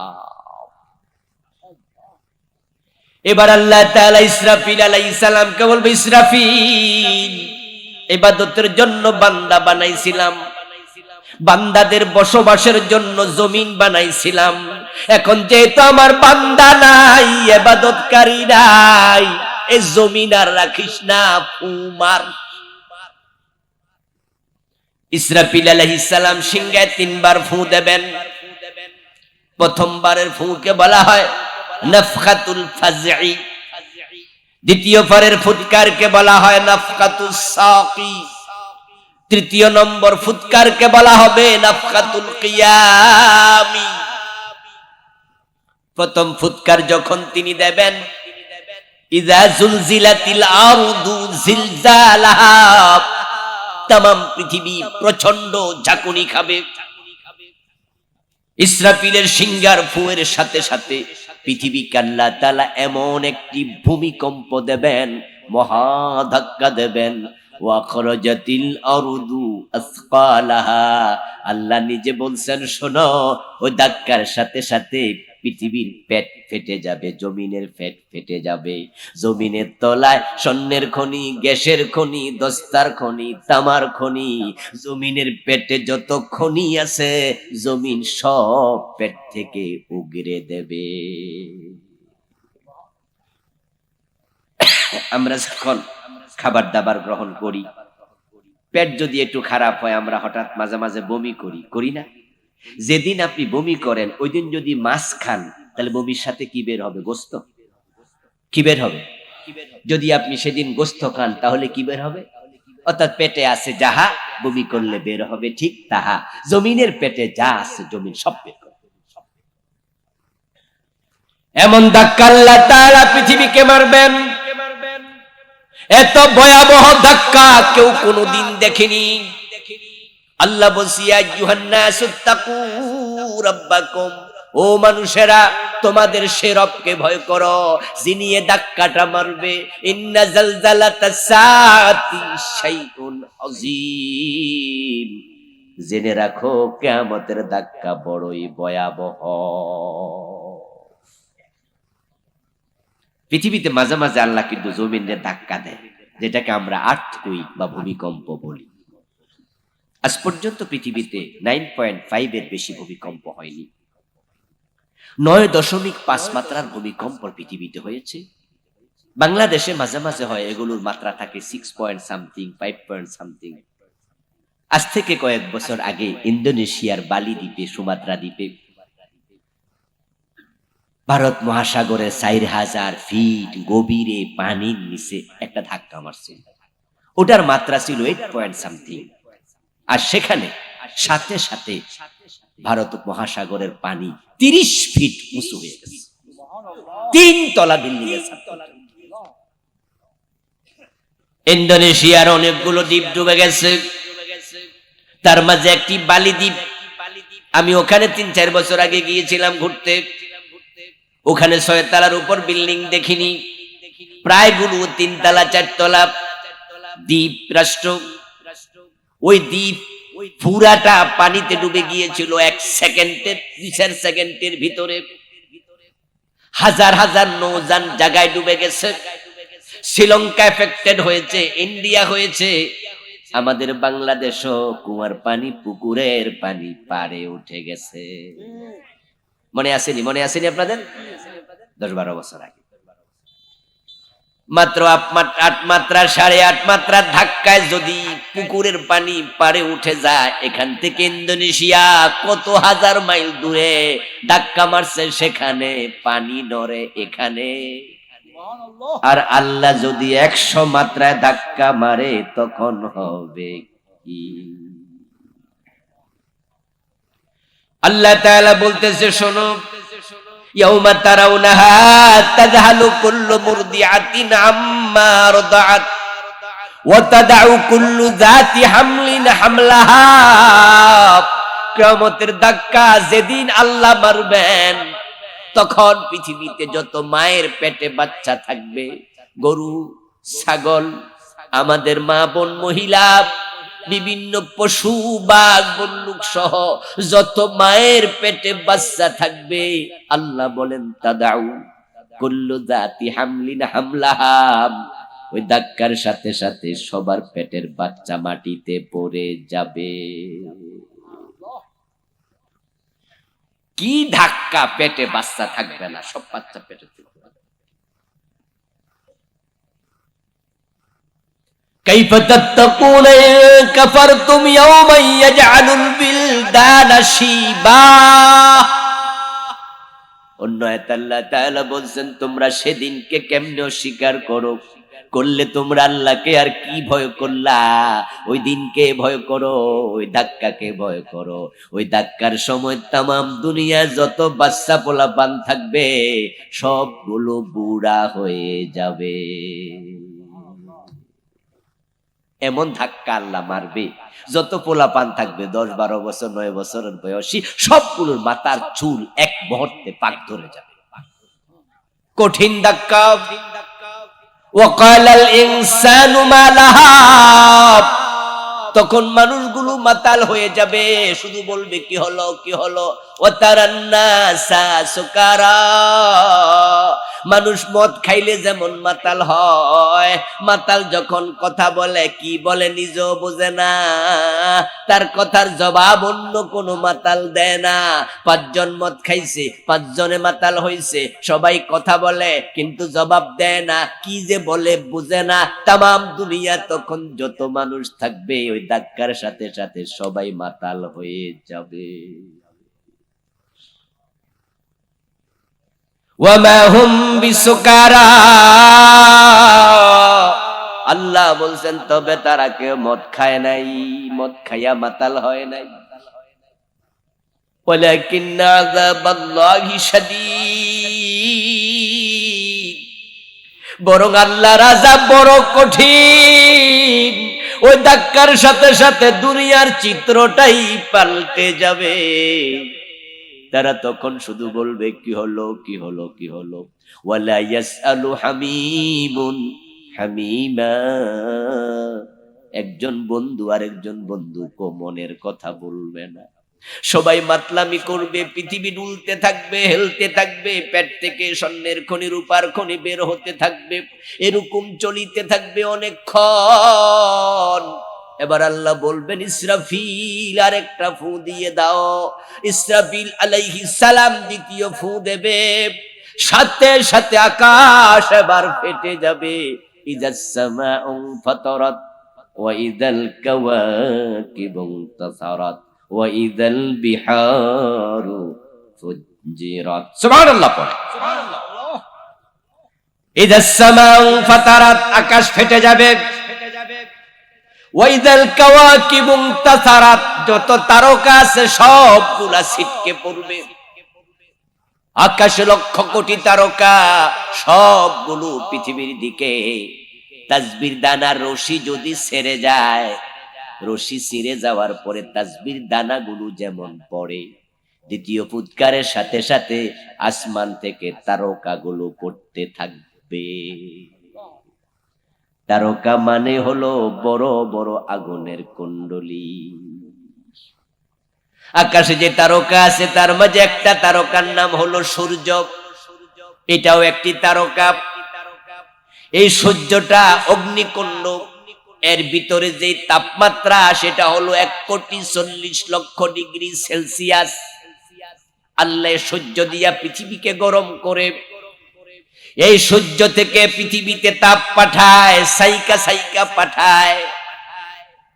এবার আল্লাহ তাআলা ইসরাফিল আলাইহিস সালামকে বলবে, ইসরাফিল, ইবাদতের জন্য বান্দা বানাইছিলাম, বান্দাদের বসবাসের জন্য জমিন বানাইছিলাম। এখন যেহেতু আমার বান্দা নাই, ইবাদতকারী নাই, এই জমিন আর রাখিস না, ফুমার। ইসরাফিল আলাইহিস সালাম সিংহায় 3 বার ফু দেবেন। প্রথমবারের ফুকে বলা হয় নাফখাতুল ফাজঈ, দ্বিতীয় বারের ফুৎকারকে বলা হয় নাফখাতুস সাকি, তৃতীয় নম্বর ফুৎকারকে বলা হবে নাফখাতুল কিয়ামি। প্রথম ফুৎকার যখন তিনি দেবেন, ইযা জুলজিলাতিল আরদু জিলজালাহা, তামাম পৃথিবী প্রচন্ড ঝাঁকুনি খাবে। ইসরাফিলের সিংহার ফুয়ের সাথে সাথে পৃথিবীকে আল্লাহ তাআলা এমন একটি ভূমিকম্প দেবেন, মহা ধাক্কা দেবেন। ওয়া খরাজাতিল আরদু আসকালাহা, আল্লাহ নিজে বলছেন, শোনো, ওই ধাক্কার সাথে সাথে পৃথিবীর পেট ফেটে যাবে, জমিনের পেট ফেটে যাবে। জমিনের তলায় স্বর্ণের খনি, গ্যাসের খনি, দস্তার খনি, তামার খনি, জমিনের পেটে যত খনি আছে জমিন সব পেট থেকে উগরে দেবে। আমরা যখন খাবার দাবার গ্রহণ করি, পেট যদি একটু খারাপ হয় আমরা হঠাৎ মাঝে মাঝে বমি করি না? যেদিন আপনি বমি করেন ওই দিন যদি মাছ খান, তাহলে বমির সাথে কি বের হবে? গোস্ত। কি বের হবে? যদি আপনি সেদিন গোস্ত খান তাহলে কি বের হবে? অর্থাৎ পেটে আছে যাহা, বমি করলে বের হবে ঠিক তাহা। জমিনের পেটে যা আছে জমিন সব বের হবে। এমন ধাক্কা আল্লাহ তাআলা পৃথিবীকে মারবেন, এত ভয়াবহ ধাক্কা কেউ কোনোদিন দেখেনি। আল্লাহ বলছে, ইয়া আইয়ুহান নাসুত্তাকু রাব্বাকুম, ও মানুষেরা তোমাদের সে রবকে ভয় করো যিনি এ ধাক্কাটা মারবে। ইন্না জালজালাতাস সাআতি শাইউন আযীম, জেনে রাখো কিয়ামতের ধাক্কা বড়ই ভয়াবহ। পৃথিবীতে মাঝে মাঝে আল্লাহ কিন্তু জমিনে ধাক্কা দেয়, যেটাকে আমরা আর্থকুইক বা ভূমিকম্প বলি। আজ পর্যন্ত পৃথিবীতে 9.5 এর বেশি ভূমিকম্প হয়নি। 9.5 মাত্রার ভূমিকম্প পৃথিবীতে হয়েছে। বাংলাদেশে মাঝে মাঝে হয়, এগুলোর মাত্রা থাকে 6.something, 5.something। আজ থেকে কয়েক বছর আগে ইন্দোনেশিয়ার বালি দ্বীপে, সুমাত্রা দ্বীপে, ভারত মহাসাগরের 4000 ফিট গভীরে পানির নিচে একটা ধাক্কা মারছে। ওটার মাত্রা ছিল 8.something। আর সেখানে সাথে সাথে ভারত মহাসাগরের পানি 30 ফিট উঁচু হয়ে গেছে, 3 তলা বিল্ডিং এর ছাদ। ইন্দোনেশিয়ার অনেকগুলো দ্বীপ ডুবে গেছে, তার মাঝে একটি বালি দ্বীপ। আমি ওখানে 3-4 বছর আগে গিয়েছিলাম ঘুরতে। ওখানে 6 তলার উপর বিল্ডিং দেখিনি, প্রায়গুলো 3 তলা 4 তলা। দ্বীপ রাষ্ট্র, ওই দ্বীপ পুরাটা পানিতে ডুবে গিয়েছিল 1 সেকেন্ডের, 2 সেকেন্ডের ভিতরে। হাজার হাজার নৌযান জায়গায় ডুবে গেছে। শ্রীলঙ্কা এফেক্টেড হয়েছে, ইন্ডিয়া হয়েছে, আমাদের বাংলাদেশও কুয়ার পানি, পুকুরের পানি পারে উঠে গেছে। মনে আসেনি আপনাদের? 10-12 বছর আগে মাত্র 8 মাত্রা 8.5 মাত্রার ধাক্কায় যদি পুকুরের পানি পাড়ে উঠে যায়, এখান থেকে ইন্দোনেশিয়া কত হাজার মাইল দূরে ধাক্কা মারছে, সেখানে পানি নড়ে এখানে। আর আল্লাহ যদি 100 মাত্রায় ধাক্কা মারে তখন হবে কি? আল্লাহ তাআলা বলতেছে, শোনো, ইয়াউমা তারাউনাহা তাযহালু কুল্লু মুরদিআতিন আম্মা আরদাআত ওয়া তাদউ কুল্লু যাতি হামলিন হামলাহা। কিয়ামতের ধাক্কা যেদিন আল্লাহ মারবেন, তখন পৃথিবীতে যত মায়ের পেটে বাচ্চা থাকবে, গরু, ছাগল, আমাদের মা বোন মহিলা, বিভিন্ন পশু, বাঘ, বল্লুক সহ যত মায়ের পেটে বাচ্চা থাকবে, আল্লাহ বলেন তাদাউ কুল্লু যাতি হামলিন হামলাহা, ওই ধাক্কার সাথে সাথে সবার পেটের বাচ্চা মাটিতে পড়ে যাবে। কি ধাক্কা! পেটে বাচ্চা থাকবে না, সব বাচ্চা পেটে থাকবে। কাইফা তাত্তাকুনা ইন কাফারতুম ইয়াওমান ইয়াজআলুল বিলদানা শিবা। অন্য আয়াতে আল্লাহ তাআলা বলছেন, তোমরা সেদিনকে কেমনে অস্বীকার করলে তোমরা আল্লাহকে আর কি ভয় করলা? ওই দিনকে ভয় করো, ওই ধাক্কাকে ভয় করো। ওই ধাক্কার সময় তামাম দুনিয়া যত বাচ্চা পোলাপান থাকবে সবগুলো বুড়া হয়ে যাবে। এমন ধাক্কা আল্লাহ মারবে, যত পোলাপান থাকবে 10-12 বছর 9 বছরের বয়সী সবগুলোর মাথার চুল এক মুহূর্তে পাক ধরে যাবে। কঠিন ধাক্কা। ওয়াকালাল ইনসানু মা লাহা, তখন মানুষগুলো মাতাল হয়ে যাবে, শুধু বলবে কি হলো কি হলো। ওয়াতারান্নাসা সুকারা, মানুষ মদ খাইলে যেমন মাতাল হয়, মাতাল যখন কথা বলে কি বলে নিজেও বোঝে না, তার কথার জবাব অন্য কোনো মাতাল দেয় না। 5 জন মদ খাইছে, 5 জনে মাতাল হইছে, সবাই কথা বলে কিন্তু জবাব দেয় না, কি যে বলে বুঝে না। তামাম দুনিয়া তখন যত মানুষ থাকবে ওই ধাক্কার সাথে সাথে সবাই মাতাল হয়ে যাবে। ওয়ামা হুম বিসুকারা, আল্লাহ বলছেন তবে তারা কেউ মদ খায় নাই, মদ খাইয়া মাতাল হয় নাই। ওয়ালাকিন্না আযাবাল্লাহি শাদীদ, বরং আল্লাহর আযাব বড় কঠিন। ওই ধাক্কার সাথে সাথে দুনিয়ার চিত্রটাই পাল্টে যাবে। তারা তখন শুধু বলবে কি হলো কি হলো কি হলো। ওয়ালা ইয়াসআলু হামিমুন হামিমা, একজন বন্ধু আরেকজন বন্ধুকে মনের কথা বলবে না। সবাই মাতলামি করবে, পৃথিবী ডুলতে থাকবে, হেলতে থাকবে, পেট থেকে স্বর্ণের খনি রূপার খনি বের হতে থাকবে, এরকম চলিতে থাকবে অনেকক্ষণ। এবার আল্লাহ বলবেন ইসরাফিল আর একটা ফু দিয়ে দাও। ইসরাফিল আলাইহিস সালাম দ্বিতীয় ফু দেবে, সাথে সাথে আকাশ এবার ফেটে যাবে। ইযাস সামাউ ফাতারাত ওয়া ইযাল কাওয়াকিবু ইনতাসারাত ওয়া ইযাল বিহারু ফুজ্জিরাত। সুবহানাল্লাহ পড়ে, সুবহানাল্লাহ। ইযাস সামাউ ফাতারাত, আকাশ ফেটে যাবে। ওয়াইদাল কাওয়াকিবু ইনতাসারাত, যত তারকা আছে সবগুলা ছিটকে পড়বে। আকাশে লক্ষ কোটি তারকা সবগুলো পৃথিবীর দিকে। তাসবির দানার রশি যদি ছেড়ে যায়, রশি ছিঁড়ে যাওয়ার পরে তাসবির দানাগুলো যেমন পড়ে, দ্বিতীয় ফুৎকারের সাথে সাথে আসমান থেকে তারকাগুলো পড়তে থাকবে। তারকা মানে হলো বড় বড় আগুনের কুণ্ডলী। আকাশে যে তারকা আছে তার মাঝে একটা তারকার নাম হলো সূর্য, এটাও একটি তারকা। এই সূর্যটা অগ্নিকুণ্ড, এর ভিতরে যে তাপমাত্রা সেটা হলো 1,40,00,000 ডিগ্রি সেলসিয়াস। আল্লাহ সূর্য দিয়া পৃথিবীকে গরম করে, এই সূর্য থেকে পৃথিবীতে তাপ পাঠায়, সাইকা সাইকা পাঠায়।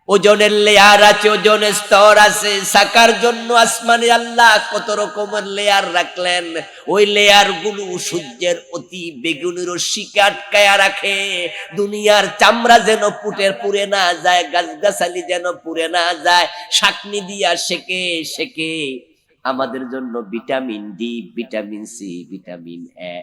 ওজনের লেয়ার আছে, ওজনের স্তর আছে। সাকার জন্য আসমানে আল্লাহ কত রকমের লেয়ার রাখলেন। ওই লেয়ার গুলো সূর্যের অতি বেগুনি রশ্মিকে আটকায়া রাখে। দুনিয়ার চামড়া যেন পুড়ে না যায়, গাছগাছালি যেন পুড়ে না যায়। শাকনি দিয়া সেকে সেকে আমাদের জন্য vitamin D, vitamin C, vitamin A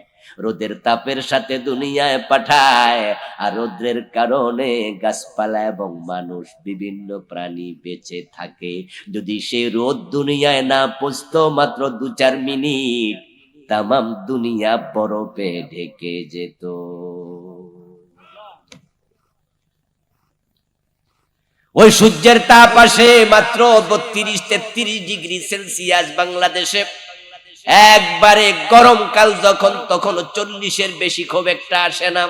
রোদের তাপের সাথে দুনিয়ায় পাঠায়। আর রোদ্রের কারণে গাছপালা এবং মানুষ, বিভিন্ন প্রাণী বেঁচে থাকে। যদি সে রোদ দুনিয়ায় না পৌঁছতো মাত্র 2-4 মিনিট, তামাম দুনিয়া বরফে ঢেকে যেত। ওই সূর্যের তাপ আসে মাত্র 32-33 ডিগ্রি সেলসিয়াস। বাংলাদেশে একবারে গরমকাল যখন, তখন 40-এর বেশি খুব একটা আসে না।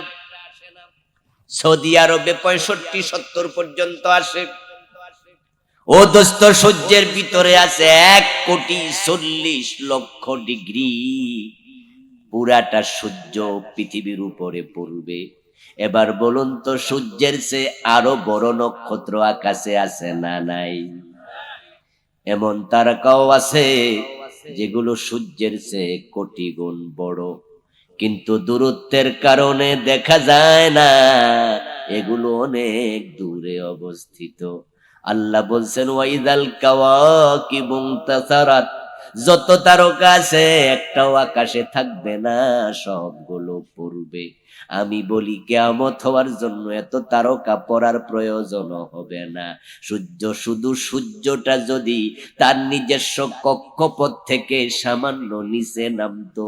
সৌদি আরবে 65-70 পর্যন্ত আসে। ও দোস্ত, সূর্যের ভিতরে আছে 1,40,00,000 ডিগ্রি। পুরাটা সূর্য পৃথিবীর উপরে পড়বে। এবার বলুন তো, সূর্যের চেয়ে আরো বড় নক্ষত্র আকাশে আছে না নাই? এমন তারকাও আছে যেগুলো সূর্যের চেয়ে কোটি গুণ বড়, কিন্তু দূরত্বের কারণে দেখা যায় না, এগুলো অনেক দূরে অবস্থিত। আল্লাহ বলছেন ওয়াইদাল কাওয়াকিবু ইনতাসারাত, যত তারকা আছে একটাও আকাশে থাকবে না, সবগুলো পড়বে। আমি বলি কিয়ামত হওয়ার জন্য এত তারকা পড়ার প্রয়োজন হবে না। শুধু সূর্যটা যদি তার নিজস্ব কক্ষপথ থেকে সামান্য নিচে নামতো,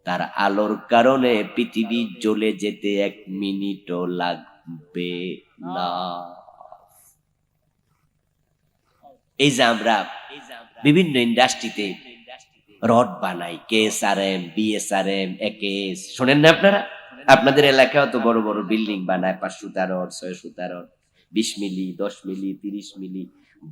তার আলোর কারণে পৃথিবী জ্বলে যেতে 1 মিনিটও লাগবে না। এই যে আমরা বিভিন্ন ইন্ডাস্ট্রিতে রড বানাই, কেএসআরএম, বিএসআরএম, একেএস, শোনেন না আপনারা? আপনাদের এলাকায় তো বড় বড় বিল্ডিং বানায়, 5 সুতা রড, 6 সুতা রড, 20 মিলি, 10 মিলি, 30 মিলি,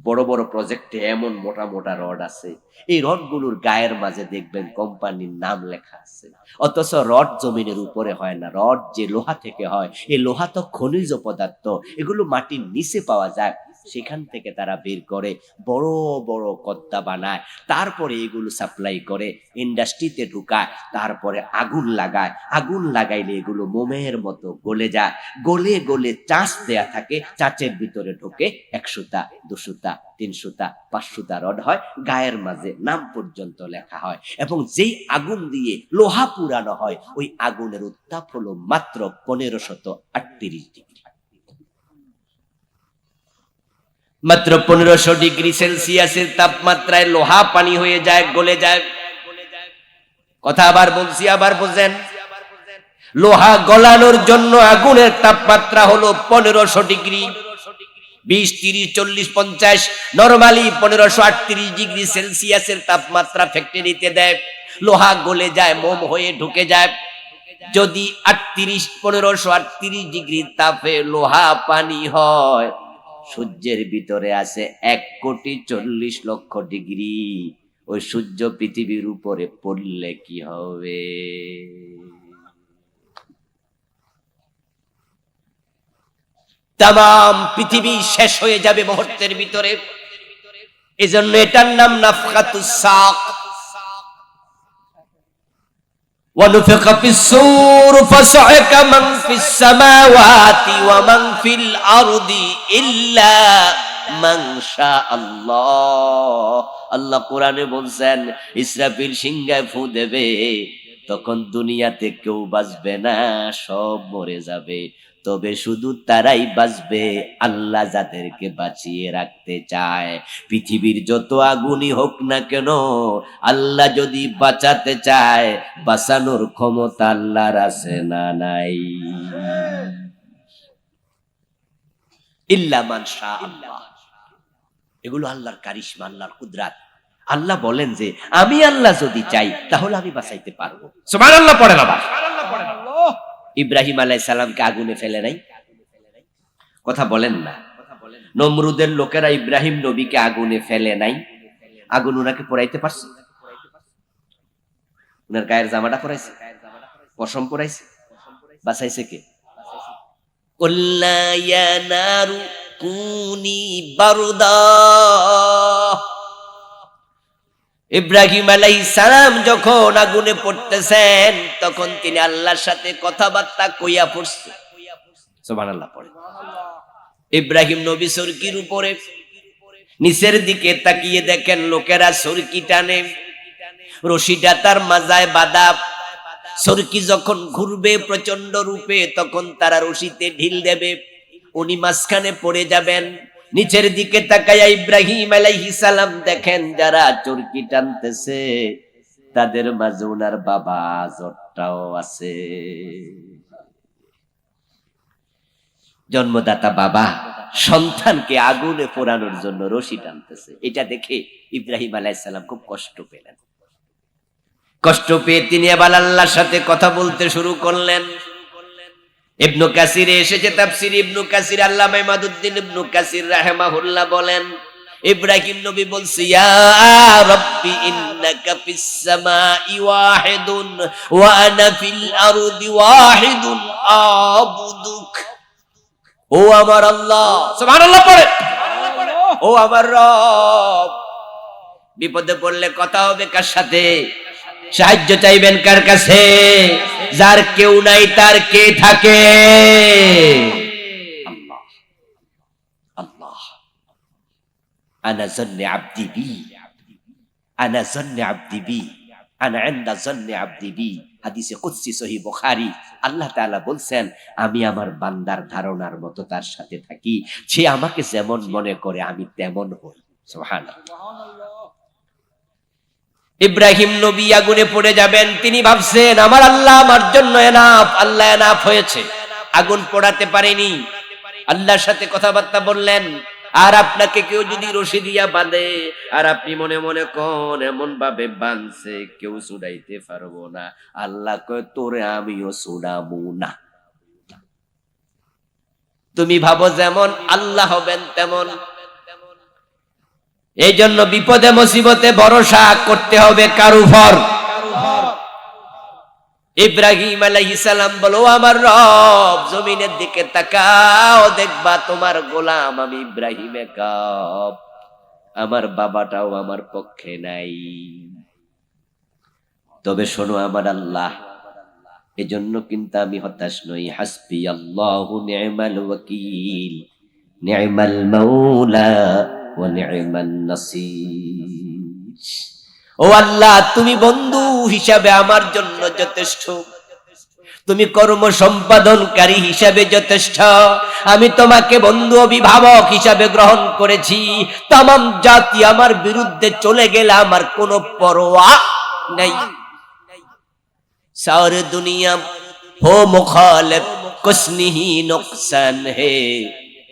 বড় বড় প্রজেক্টে এমন মোটা মোটা রড আছে। এই রড গুলোর গায়ের মাঝে দেখবেন কোম্পানির নাম লেখা আছে। অথচ রড জমিনের উপরে হয় না, রড যে লোহা থেকে হয়, এই লোহা তো খনিজ পদার্থ, এগুলো মাটির নিচে পাওয়া যায়। সেখান থেকে তারা বের করে বড় বড় কদ্দা বানায়, তারপরে এগুলো সাপ্লাই করে ইন্ডাস্ট্রিতে ঢুকায়, তারপরে আগুন লাগায়। আগুন লাগাইলে এগুলো মোমের মতো গলে যায়। গলে গলে চাঁচ দেয়া থাকে, চাঁচের ভিতরে ঢোকে 1 সুতা, 2 সুতা, 3 সুতা, 5 সুতা রড হয়। গায়ের মাঝে নাম পর্যন্ত লেখা হয়। এবং যেই আগুন দিয়ে লোহা পুরানো হয়, ওই আগুনের উত্তাপ হলো মাত্র 1538 ডিগ্রি। মাত্র 1500 ডিগ্রি সেলসিয়াসের তাপমাত্রায় লোহা পানি হয়ে যায়, গলে যায়। কথা আবার বলছি, আবার বোঝেন। লোহা গলানোর জন্য আগুনের তাপমাত্রা হলো 1500 ডিগ্রি। 20, 30, 40, 50, নরমালি 1538 ডিগ্রি সেলসিয়াসের তাপমাত্রা ফ্যাক্টরিতে দেয়। লোহা গলে যায়, মোম হয়ে ঢুকে যায়। যদি 1538 ডিগ্রি তাপে লোহা পানি হয়, সূর্যের ভিতরে আছে 1,40,00,000 ডিগ্রি। ওই সূর্য পৃথিবীর উপরে পড়লে কি হবে? তামাম পৃথিবী শেষ হয়ে যাবে মুহূর্তের ভিতরে। এজন্য এটার নাম নাফখাতুস সাক। ونفخ في الصور فصعق من في السماوات ومن في الأرض إلا من شاء الله। আল্লাহ কোরআনে বলছেন, ইসরাফিল সিংহায় ফু দেবে, তখন দুনিয়াতে কেউ বাঁচবে না, সব মরে যাবে। তবে শুধু তারাই বাঁচবে আল্লাহ যাদেরকে বাঁচিয়ে রাখতে চায়। পৃথিবীর যত আগুনই হোক না কেন, আল্লাহ যদি বাঁচাতে চায়, বাঁচানোর ক্ষমতা আল্লাহর আছে না নাই? ইল্লা মান শা আল্লাহ। এগুলো আল্লাহর কারিশমা, আল্লাহর কুদরাত। আল্লাহ বলেন যে আমি আল্লাহ যদি চাই তাহলে আমি বাঁচাইতে পারবো। সুবহানাল্লাহ পড়ে বাবা। ইব্রাহিম আলাইহিস সালামকে আগুনে ফেলে নাই? কথা বলেন না। নমরুদের লোকেরা ইব্রাহিম নবীকে আগুনে ফেলে নাই? আগুন উনাকে পোড়াইতে পারছে? উনার গায়ের জামাটা পোড়াইছে? পশম পরাইছে, বাঁচাইছে কে? কুল্লা ইয়া নারু কুনি বারদা। ইব্রাহিম আলাইহিস সালাম যখন আগুনে পড়তেছেন তখন তিনি আল্লাহর সাথে কথাবার্তা কইয়া পড়ছে। সুবহানাল্লাহ পড়ে। ইব্রাহিম নবী সরকির উপরে নিচের দিকে তাকিয়ে দেখেন লোকেরা সরকি টানে, রশিটা তার মাজায় বাঁধা। সরকি যখন ঘুরবে প্রচন্ড রূপে তখন তারা রশিতে ঢিল দেবে, উনি মাঝখানে পড়ে যাবেন। নিচের দিকে তাকায়া ইব্রাহিম আলাইহিস সালাম দেখেন যারা চরকি টানতেছে তাদের মাঝে ওনার বাবা আজরটাও আছে। জন্মদাতা বাবা সন্তানকে আগুনে পোড়ানোর জন্য রশি টানতেছে। এটা দেখে ইব্রাহিম আলাইহিস সালাম খুব কষ্ট পেলেন। কষ্ট পেয়ে তিনি আবার আল্লাহর সাথে কথা বলতে শুরু করলেন। ইবনু কাসিরে এসেছে, তাফসীর ইবনু কাসির আল্লামা ইমাদউদ্দিন ইবনু কাসির রাহিমাহুল্লাহ বলেন, ইব্রাহিম নবী বলছে, ইয়া রাব্বি ইন্নাকা ফিস সামাই ওয়াহিদুন ওয়া আনা ফিল আরদি ওয়াহিদুন আবুদুক। ও আমার আল্লাহ, সুবহানাল্লাহ পড়ে, ও আমার রব। বিপদে পড়লে কথা হবে কার সাথে? সাহায্য চাইবেন কার কাছে? যার কেউ নাই তার কে থাকে? আল্লাহ। আল্লাহ আনা জন্নে আব্দি বি, আনা জন্নে আব্দি বি, আনা ইনদা জন্নে আব্দি বি। হাদিসে কুদসি সহিহ বুখারী। আল্লাহ তাআলা বলছেন, আমি আমার বান্দার ধারণার মতো তার সাথে থাকি, সে আমাকে যেমন মনে করে আমি তেমন হই। সুবহানাল্লাহ। ইব্রাহিম নবী আগুনে পড়ে যাবেন, তিনি ভাবছেন আমার আল্লাহ আমার জন্য এনাফ, আল্লাহ এনাফ হয়েছে, আগুন পোড়াতে পারেনি। আল্লাহর সাথে কথাবার্তা বললেন, আর আপনাকে কেউ যদি রশি দিয়া বাঁধে আর আপনি মনে মনে কোন এমন ভাবে বাঁধছে কেউ ছুড়াইতে পারবো না, আল্লাহ কয় তোরে আমিও ছুড়াবো না। তুমি ভাবো যেমন আল্লাহ হবেন তেমন। এই জন্য বিপদে মুসিবতে ভরসা করতে হবে কার উপর? ইব্রাহিম আলাইহিস সালাম বলো, আমার রব জমিনের দিকে তাকাও, দেখবা তোমার গোলাম আমি ইব্রাহিম একাব, আমার বাবাটাও আমার পক্ষে নাই। তবে শোনো আমার আল্লাহ, এজন্য কিন্তু আমি হতাশ নই। হাসবি আল্লাহু নি'মাল ওয়াকিল, নি'মাল মাওলা ওয়া নি'মান নাসির। ও আল্লাহ, তুমি বন্ধু হিসাবে আমার জন্য যথেষ্ট, তুমি কর্ম সম্পাদনকারী হিসাবে যথেষ্ট। আমি তোমাকে বন্ধু অভিভাবক হিসাবে গ্রহণ করেছি। तमाम জাতি আমার বিরুদ্ধে চলে গেলে আমার কোনো পরোয়া নাই। सारे दुनिया हो मुखालिफ, कुछ नहीं नुकसान है,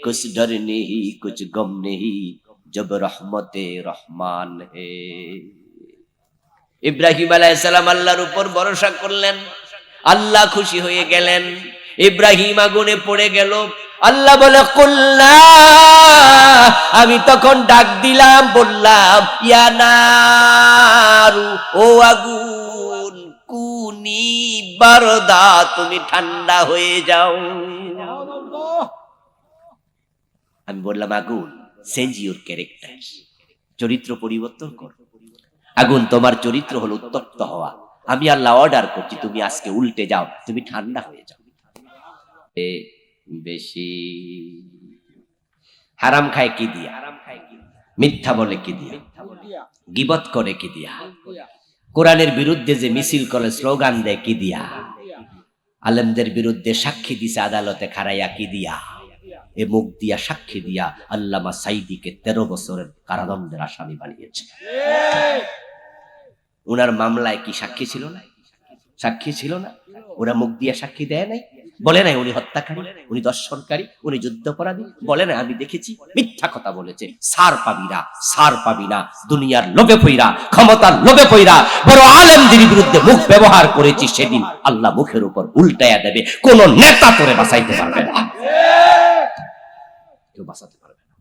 कुछ डर नहीं कुछ गम नहीं, जब रहमते रहमान है। ইব্রাহিম আলাইহিস সালাম আল্লাহর উপর ভরসা করলেন, আল্লাহ খুশি হয়ে গেলেন। ইব্রাহিম আগুনে পড়ে গেল। আল্লাহ বলে কুল্লা, আমি তখন ডাক দিলাম, বললাম ইয়া নারু, ও আগুন, কুনি বারদা, তুমি ঠান্ডা হয়ে যাও। আমি বললাম আগুন, চেঞ্জ ইউর ক্যারেক্টার, চরিত্র পরিবর্তন করো। আগুন, তোমার চরিত্র হলো উত্তপ্ত হওয়া। আমি আল্লাহ অর্ডার করছি তুমি আজকে উল্টে যাও, তুমি ঠান্ডা হয়ে যাও। বেশি হারাম খায় কি দিয়া? মিথ্যা বলে কি দিয়া? গীবত করে কি দিয়া? কোরআনের বিরুদ্ধে যে মিছিল করে স্লোগান দেয় কি দিয়া? আলেমদের বিরুদ্ধে সাক্ষী দিছে আদালতে খাড়াইয়া কি দিয়া? এ মুখ দিয়া সাক্ষী দিয়া আল্লামা সাইদিকে 13 বছরের কারাদণ্ডের আসামি বানিয়েছে। উনার মামলায় কি সাক্ষী ছিল না? সাক্ষী ছিল না? ওরা মুখ দিয়া সাক্ষী দেয় নাই? বলে নাই উনি হত্যাকারী, উনি দর্শনকারী, উনি যুদ্ধাপরাধী? বলে না আমি দেখেছি? মিথ্যা কথা বলেছে। সার পাবি না, সার পাবি না। দুনিয়ার লোভে পইরা, ক্ষমতার লোভে পইরা বড় আলেমদের বিরুদ্ধে মুখ ব্যবহার করেছি, সেদিন আল্লাহ মুখের উপর উল্টায়া দেবে। কোন নেতা তোরে বাঁচাইতে পারবে না, কেউ বাঁচাতে পারবে না।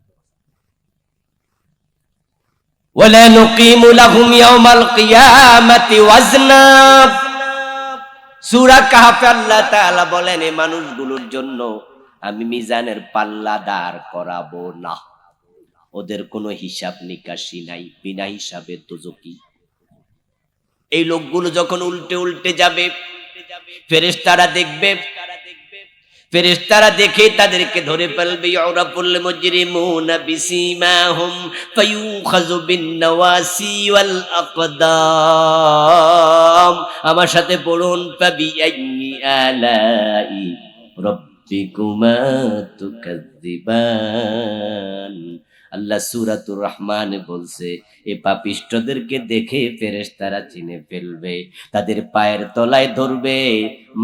ওয়ালা নুকিমু লাহুম ইয়াওমাল কিয়ামাতি ওয়াজনা, সূরা কাহফে আল্লাহ তাআলা বলেন এই মানুষগুলোর জন্য আমি মিজানের পাল্লা দাঁড় করাবো না, ওদের কোনো হিসাব নিকাশি নাই, বিনা হিসাবে দোজখী। এই লোকগুলো যখন উল্টে উল্টে যাবে ফেরেশতারা দেখবে, ফেরেশতারা দেখে তাদেরকে ধরে ফেলবে। ইউরাফুল মুজরিমুনা বিসীমাহুম ফায়ুখাযু বিন নওয়াসি ওয়াল আকদাম। আমার সাথে পড়ুন, ফাবিআইয়ি আলাই রাব্বিকুমা তুকাজ্জিবান। আল্লাহ সূরাতুর রহমানে বলছে এই পাপিষ্ঠদেরকে দেখে ফেরেশতারা চিনে ফেলবে, তাদের পায়ের তলায় ধরবে,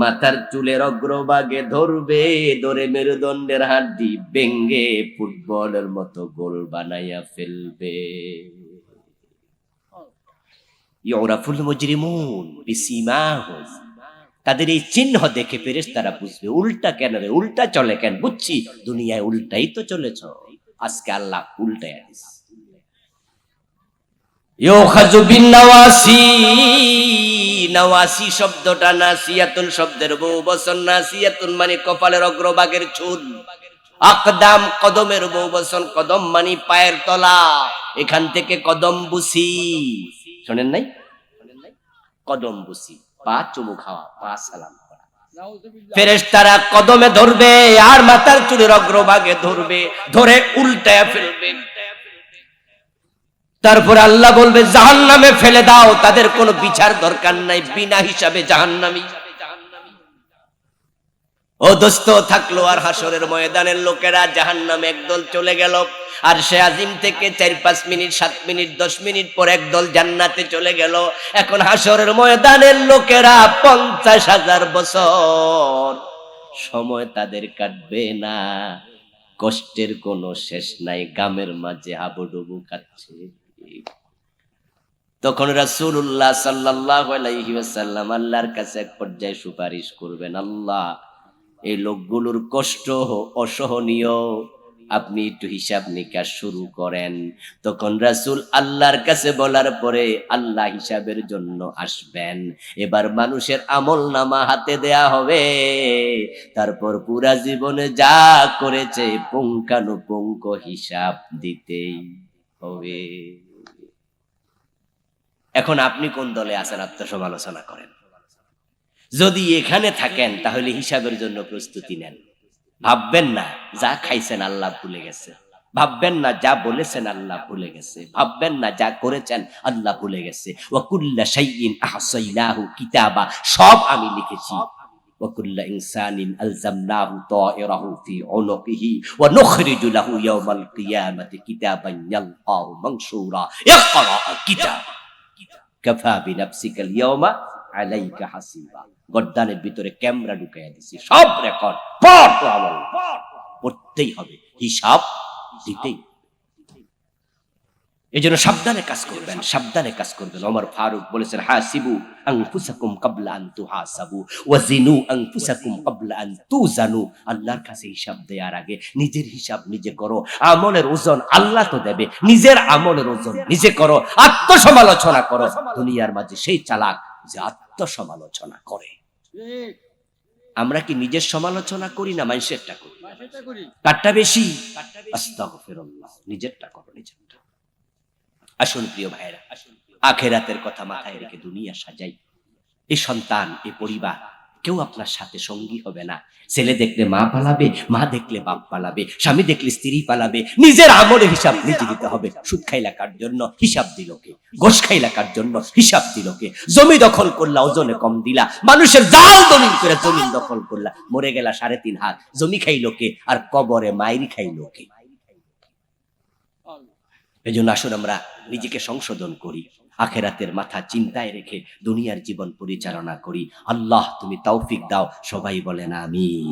মাথার চুলের অগ্রভাগে ধরবে, ধরে মেরুদণ্ডের হাড্ডি ভেঙ্গে ফুটবলের মতো গোল বানাইয়া ফেলবে। ইউরাফুল মুজরিমুন বিসীমাহুম, তাদের এই চিহ্ন দেখে ফেরেশতারা বুঝবে উল্টা কেন রে, উল্টা চলে কেন, বুঝছি দুনিয়ায় উল্টাই তো চলেছ, আজকে আল্লাহ উল্টায়া দিছে। ইউখাযু বিন নওয়াসি, নওয়াসি শব্দটা নাসিয়াতুন শব্দের বহু বচন। নাসিয়াতুন মানে কপালের অগ্রভাগের চুল, আকদাম কদমের বহু বচন, কদম মানে পায়ের তলা, এখান থেকে কদম বুসি, শোনেন নাই? কদম বুসি, পা চুমু খাওয়া, পা সালাম করা। ফেরেশতারা কদমে ধরবে আর মাথার চুলের অগ্রভাগে ধরবে, ধরে উল্টায়া ফেলবে। তারপর আল্লাহ বলবে জাহান্নামে ফেলে দাও, তাদের কোনো বিচার দরকার নাই, বিনা হিসাবে জাহান্নামী। ও দোস্ত থাকলো আর হাসরের ময়দানের লোকেরা জাহান্নামে একদল চলে গেল, আর সে আজিম থেকে 4-5 মিনিট 7 মিনিট 10 মিনিট পর একদল জান্নাতে চলে গেল। এখন হাসরের ময়দানের লোকেরা 50,000 বছর সময় তাদের কাটবে না, কষ্টের কোনো শেষ নাই, গামের মাঝে হাবুডুবু খাচ্ছে। তখন রাসূলুল্লাহ সাল্লাল্লাহু আলাইহি ওয়াসাল্লাম আল্লাহর কাছে এক পর্যায়ে সুপারিশ করবেন, আল্লাহ এই লোকগুলোর কষ্ট অসহনীয়, আপনি একটু হিসাব নিকাশ শুরু করেন। তখন রাসূল আল্লাহর কাছে বলার পরে আল্লাহ হিসাবের জন্য আসবেন। এবার মানুষের আমলনামা হাতে দেয়া হবে, তারপর পুরা জীবনে যা করেছে পুঙ্খানুপুঙ্খ হিসাব দিতেই হবে। এখন আপনি কোন দলে আছেন আত্মসমালোচনা করেন। যদি এখানে থাকেন তাহলে হিসাবের জন্য প্রস্তুতি নেন। ভাববেন না যা খাইছেন আল্লাহ ভুলে গেছে, ভাববেন না যা বলেছেন আল্লাহ ভুলে গেছে, ভাববেন না যা করেছেন আল্লাহ ভুলে গেছে। ওয়া কুল্লা শাইইন আহসাইনাহু কিতাবা, সব আমি লিখেছি। ওয়া কুল্লা ইনসানিন আলজামনাহু তায়রাহু ফি উনুকিহি ওয়া নুখরিজু লাহু ইয়াওমাল কিয়ামাতি কিতাবান ইয়ালকাহু মানশুরা ইকরা কিতাব কাফা বিনাফসিকাল ইয়াওমা আলাইকা হাসিবা। গর্দানের ভিতরে ক্যামেরা ঢুকাইয়া দিছি, সব রেকর্ড পড়, তো আমল পড়তেই হবে, হিসাব দিতেই। এজন্য সাবধানে কাজ করবেন, সাবধানে কাজ করবেন। ওমর ফারুক বলেছেন হাসিবু আনফুসাকুম ক্বাবলা আন তুহাসাবু ওয়াজিনু আনফুসাকুম ক্বাবলা আন তুজানু। আল্লাহর কাছে হিসাব দেওয়ার আগে নিজের হিসাব নিজে করো, আমলের ওজন আল্লাহ তো দেবে, নিজের আমলের ওজন নিজে করো, আত্মসমালোচনা করো। দুনিয়ার মাঝে সেই চালাক যে আত্মসমালোচনা করে। আমরা কি নিজের সমালোচনা করি না মানুষেরটা করি? কারটা বেশি? আস্তাগফিরুল্লাহ, নিজেরটা করো, নিজেরটা। আসুন প্রিয় ভাইরা, আখিরাতের কথা মাথায় রেখে দুনিয়া সাজাই। এই সন্তান, এই পরিবার কেউ আপনার সাথে সঙ্গী হবে না। ছেলে দেখলে মা পালাবে, মা দেখলে বাপ পালাবে, স্বামী দেখলে স্ত্রী পালাবে। নিজের আমলের হিসাব নিজে দিতে হবে। সুদ খাইলা কার জন্য, হিসাব দিল কে? ঘোষ খাইলা কার জন্য, হিসাব দিল কে? জমি দখল করলা, ওজনে কম দিলা, মানুষের জাল দলিল করে জমি দখল করলা, মরে গেলা 3.5 হাত, জমি খাইলো কে? আর কবরে মাইরি খাইলো কে? এই জন্য আসুন আমরা নিজেকে সংশোধন করি, আখিরাতের মাথা চিন্তায় রেখে দুনিয়ার জীবন পরিচালনা করি। আল্লাহ তুমি তৌফিক দাও, সবাই বলেন আমিন।